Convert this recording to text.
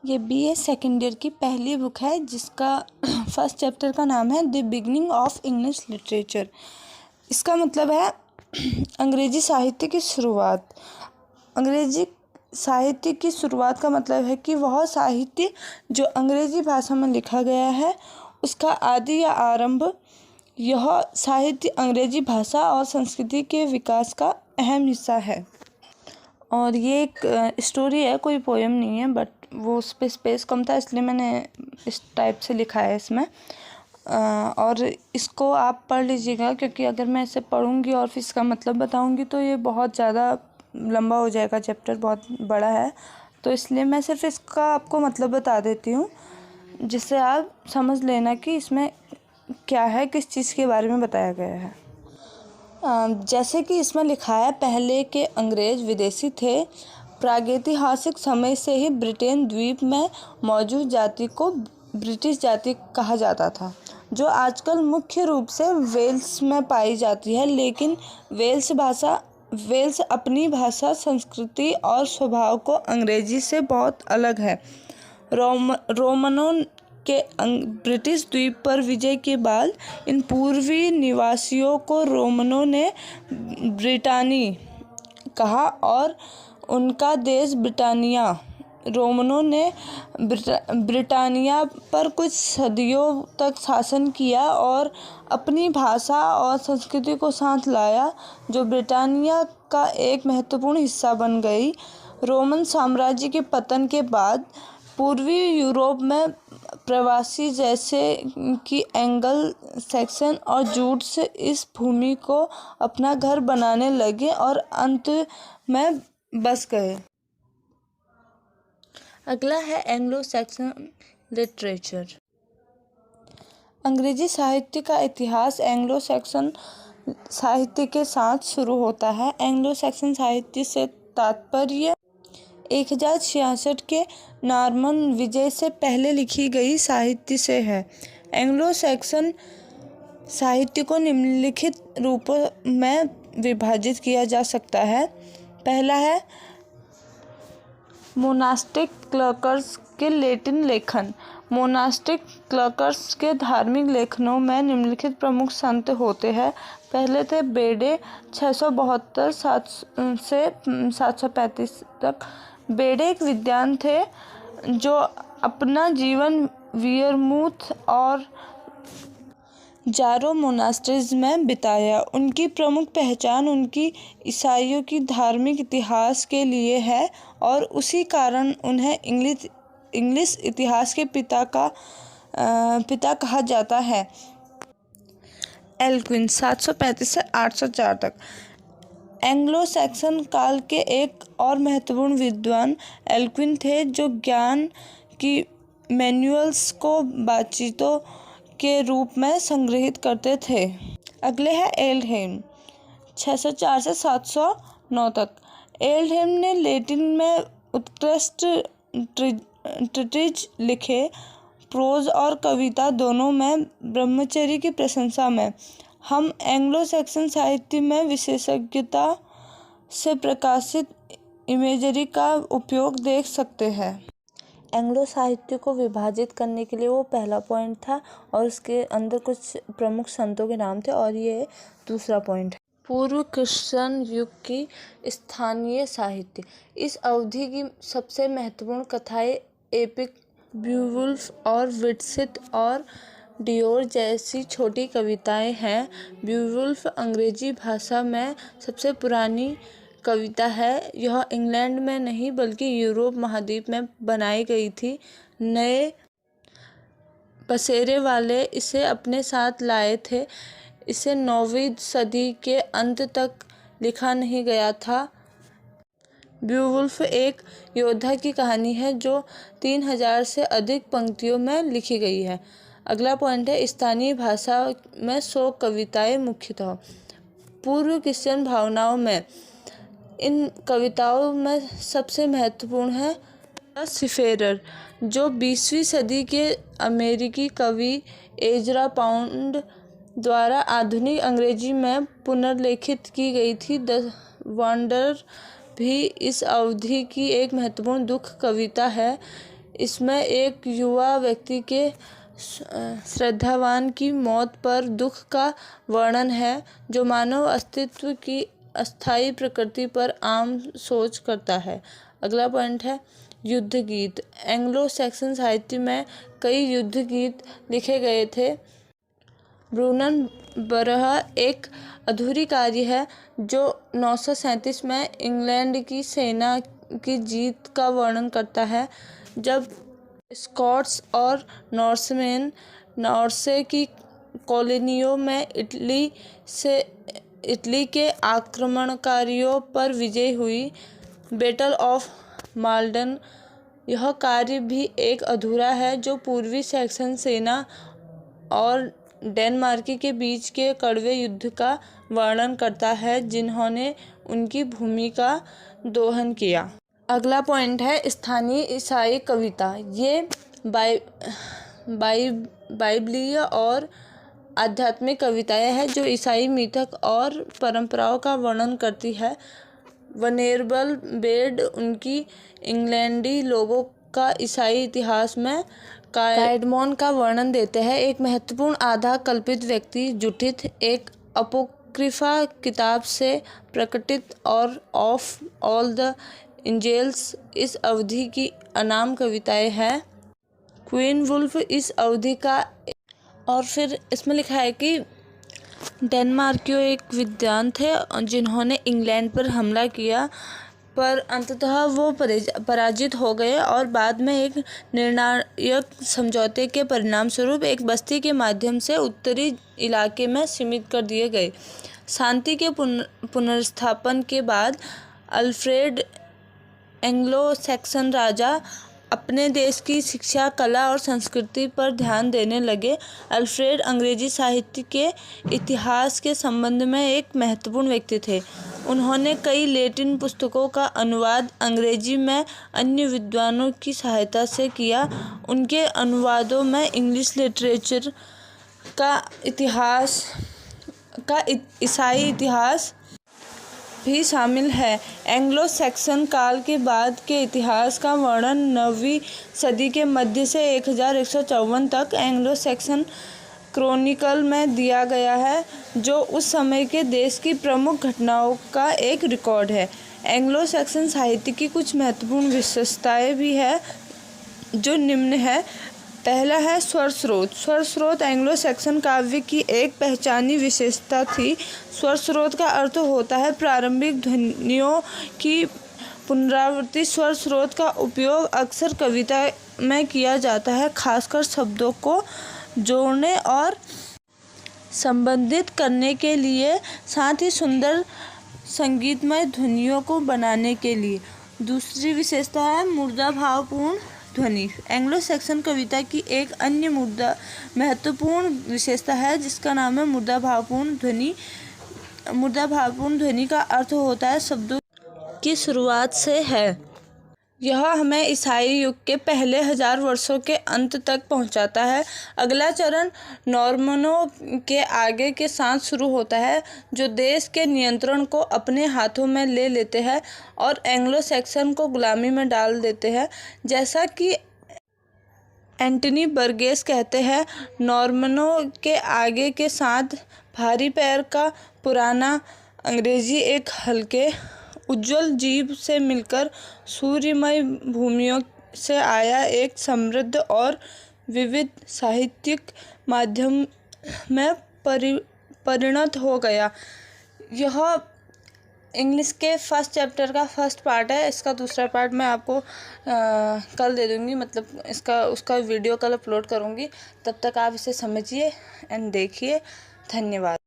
ये BA second year की पहली बुक है जिसका फर्स्ट चैप्टर का नाम है the beginning of English literature. इसका मतलब है अंग्रेजी साहित्य की शुरुआत। अंग्रेजी साहित्य की शुरुआत का मतलब है कि वह साहित्य जो अंग्रेजी भाषा में लिखा गया है उसका आदि या आरंभ। यह साहित्य अंग्रेजी भाषा और संस्कृति के विकास का अहम हिस्सा है। और ये एक स्टोरी है, कोई पोएम नहीं है, बट वो उस पर स्पेस कम था इसलिए मैंने इस टाइप से लिखा है इसमें। और इसको आप पढ़ लीजिएगा क्योंकि अगर मैं इसे पढ़ूंगी और फिर इसका मतलब बताऊंगी तो ये बहुत ज़्यादा लंबा हो जाएगा, चैप्टर बहुत बड़ा है। तो इसलिए मैं सिर्फ इसका आपको मतलब बता देती हूँ जिससे आप समझ लेना कि इसमें क्या है, किस चीज़ के बारे में बताया गया है। जैसे कि इसमें लिखा है, पहले के अंग्रेज विदेशी थे। प्रागैतिहासिक समय से ही ब्रिटेन द्वीप में मौजूद जाति को ब्रिटिश जाति कहा जाता था, जो आजकल मुख्य रूप से वेल्स में पाई जाती है। लेकिन वेल्स अपनी भाषा, संस्कृति और स्वभाव को अंग्रेजी से बहुत अलग है। रोमनों के ब्रिटिश द्वीप पर विजय के बाद इन पूर्वी निवासियों को रोमनों ने ब्रिटानी कहा और उनका देश ब्रिटानिया। रोमनों ने ब्रिटानिया पर कुछ सदियों तक शासन किया और अपनी भाषा और संस्कृति को साथ लाया, जो ब्रिटानिया का एक महत्वपूर्ण हिस्सा बन गई। रोमन साम्राज्य के पतन के बाद पूर्वी यूरोप में प्रवासी जैसे कि एंगल सैक्सन और जूट्स इस भूमि को अपना घर बनाने लगे और अंत में बस गए। अगला है एंग्लो सैक्सन लिटरेचर। अंग्रेजी साहित्य का इतिहास एंग्लो सैक्सन साहित्य के साथ शुरू होता है। एंग्लो सैक्सन साहित्य से तात्पर्य 1066 के नॉर्मन विजय से पहले लिखी गई साहित्य से है। एंग्लो सैक्सन साहित्य को निम्नलिखित रूपों में विभाजित किया जा सकता है। पहला है मोनास्टिक क्लर्कर्स के लैटिन लेखन। मोनास्टिक क्लर्कर्स के धार्मिक लेखनों में निम्नलिखित प्रमुख संत होते हैं। पहले थे बेडे 672 से 735 तक। बेडे एक विद्वान थे जो अपना जीवन वियरमूथ और जारो मोनास्ट्रीज में बिताया। उनकी प्रमुख पहचान उनकी ईसाइयों की धार्मिक इतिहास के लिए है और उसी कारण उन्हें इंग्लिश इतिहास के पिता कहा जाता है। एल्क्विन 735 से 804 तक। एंग्लो सैक्सन काल के एक और महत्वपूर्ण विद्वान एल्क्विन थे जो ज्ञान की मैनुअल्स को बातचीतों के रूप में संग्रहित करते थे। अगले हैं एल्डहेम 604 से 709 तक। एल्डहेम ने लैटिन में उत्कृष्ट ट्रीटिज लिखे, प्रोज और कविता दोनों में ब्रह्मचर्य की प्रशंसा में। हम एंग्लो सैक्सन साहित्य में विशेषज्ञता से प्रकाशित इमेजरी का उपयोग देख सकते हैं। एंग्लो साहित्य को विभाजित करने के लिए वो पहला पॉइंट था और उसके अंदर कुछ प्रमुख संतों के नाम थे, और ये दूसरा पॉइंट है। पूर्व क्रिश्चियन युग की स्थानीय साहित्य। इस अवधि की सबसे महत्वपूर्ण कथाएं एपिक, ब्यूवुल्फ और विट्सित और डियोर जैसी छोटी कविताएं हैं। ब्यूवुल्फ अंग्रेजी भाषा में सबसे पुरानी कविता है। यह इंग्लैंड में नहीं बल्कि यूरोप महाद्वीप में बनाई गई थी। नए बसेरे वाले इसे अपने साथ लाए थे। इसे 9वीं सदी के अंत तक लिखा नहीं गया था। ब्यूवुल्फ एक योद्धा की कहानी है जो 3000 से अधिक पंक्तियों में लिखी गई है। अगला पॉइंट है स्थानीय भाषा में 100 कविताएं मुख्यतः। पूर्व क्रिश्चियन भावनाओं में इन कविताओं में सबसे महत्वपूर्ण है सीफेरर, जो 20वीं सदी के अमेरिकी कवि एजरा पाउंड द्वारा आधुनिक अंग्रेजी में पुनर्लिखित की गई थी। द वांडरर भी इस अवधि की एक महत्वपूर्ण दुख कविता है। इसमें एक युवा व्यक्ति के श्रद्धावान की मौत पर दुख का वर्णन है, जो मानव अस्तित्व की अस्थायी प्रकृति पर आम सोच करता है। अगला पॉइंट है युद्ध गीत। एंग्लो सैक्सन साहित्य में कई युद्ध गीत लिखे गए थे। ब्रूननबरह एक अधूरी कार्य है जो 937 में इंग्लैंड की सेना की जीत का वर्णन करता है, जब स्कॉट्स और नॉर्समेन नॉर्से की कॉलोनियों में इटली के आक्रमणकारियों पर विजय हुई। Battle of Maldon. यह कार्य भी एक अधूरा है जो पूर्वी सैक्सन सेना और डेनमार्की के बीच के कड़वे युद्ध का वर्णन करता है, जिन्होंने उनकी भूमि का दोहन किया। अगला पॉइंट है स्थानीय ईसाई कविता। ये बाइबलीय और आध्यात्मिक कविताएं हैं जो ईसाई मिथक और परंपराओं का वर्णन करती है। वनेरबल बेड उनकी इंग्लैंडी लोगों का ईसाई इतिहास में काइडमोन का वर्णन देते हैं। एक महत्वपूर्ण आधा कल्पित व्यक्ति जुटित एक अपोक्रिफा किताब से प्रकटित और ऑफ ऑल द एंजेल्स इस अवधि की अनाम कविताएं हैं। क्वीन वुल्फ इस अवधि का। और फिर इसमें लिखा है कि डेनमार्कियों एक विद्वान थे जिन्होंने इंग्लैंड पर हमला किया, पर अंततः वो पराजित हो गए और बाद में एक निर्णायक समझौते के परिणामस्वरूप एक बस्ती के माध्यम से उत्तरी इलाके में सीमित कर दिए गए। शांति के पुनर्स्थापन के बाद अल्फ्रेड एंग्लो सैक्सन राजा अपने देश की शिक्षा, कला और संस्कृति पर ध्यान देने लगे। अल्फ्रेड अंग्रेजी साहित्य के इतिहास के संबंध में एक महत्वपूर्ण व्यक्ति थे। उन्होंने कई लैटिन पुस्तकों का अनुवाद अंग्रेजी में अन्य विद्वानों की सहायता से किया। उनके अनुवादों में इंग्लिश लिटरेचर का ईसाई इतिहास भी शामिल है। एंग्लो सैक्सन काल के बाद के इतिहास का वर्णन 9वीं सदी के मध्य से 1154 तक एंग्लो सैक्सन क्रॉनिकल में दिया गया है, जो उस समय के देश की प्रमुख घटनाओं का एक रिकॉर्ड है। एंग्लो सैक्सन साहित्य की कुछ महत्वपूर्ण विशेषताएं भी है जो निम्न है। पहला है स्वर स्रोत। स्वर स्रोत एंग्लो सैक्सन काव्य की एक पहचानी विशेषता थी। स्वर स्रोत का अर्थ होता है प्रारंभिक ध्वनियों की पुनरावृत्ति। स्वर स्रोत का उपयोग अक्सर कविता में किया जाता है, खासकर शब्दों को जोड़ने और संबंधित करने के लिए, साथ ही सुंदर संगीतमय ध्वनियों को बनाने के लिए। दूसरी विशेषता है मुर्दा भावपूर्ण ध्वनि। एंग्लो सैक्सन कविता की एक अन्य महत्वपूर्ण विशेषता है जिसका नाम है मुर्दा भावपूर्ण ध्वनि। मुर्दा भावपूर्ण ध्वनि का अर्थ होता है शब्दों की शुरुआत से है। यह हमें ईसाई युग के पहले 1000 वर्षों के अंत तक पहुंचाता है। अगला चरण नॉर्मनों के आगे के साथ शुरू होता है, जो देश के नियंत्रण को अपने हाथों में ले लेते हैं और एंग्लो सैक्सन को गुलामी में डाल देते हैं। जैसा कि एंटनी बर्गेस कहते हैं, नॉर्मनों के आगे के साथ भारी पैर का पुराना अंग्रेजी एक हल्के उज्ज्वल जीभ से मिलकर सूर्यमय भूमियों से आया एक समृद्ध और विविध साहित्यिक माध्यम में परिणत हो गया। यह इंग्लिश के फर्स्ट चैप्टर का फर्स्ट पार्ट है। इसका दूसरा पार्ट मैं आपको कल दे दूँगी, मतलब उसका वीडियो कल अपलोड करूँगी। तब तक आप इसे समझिए एंड देखिए। धन्यवाद।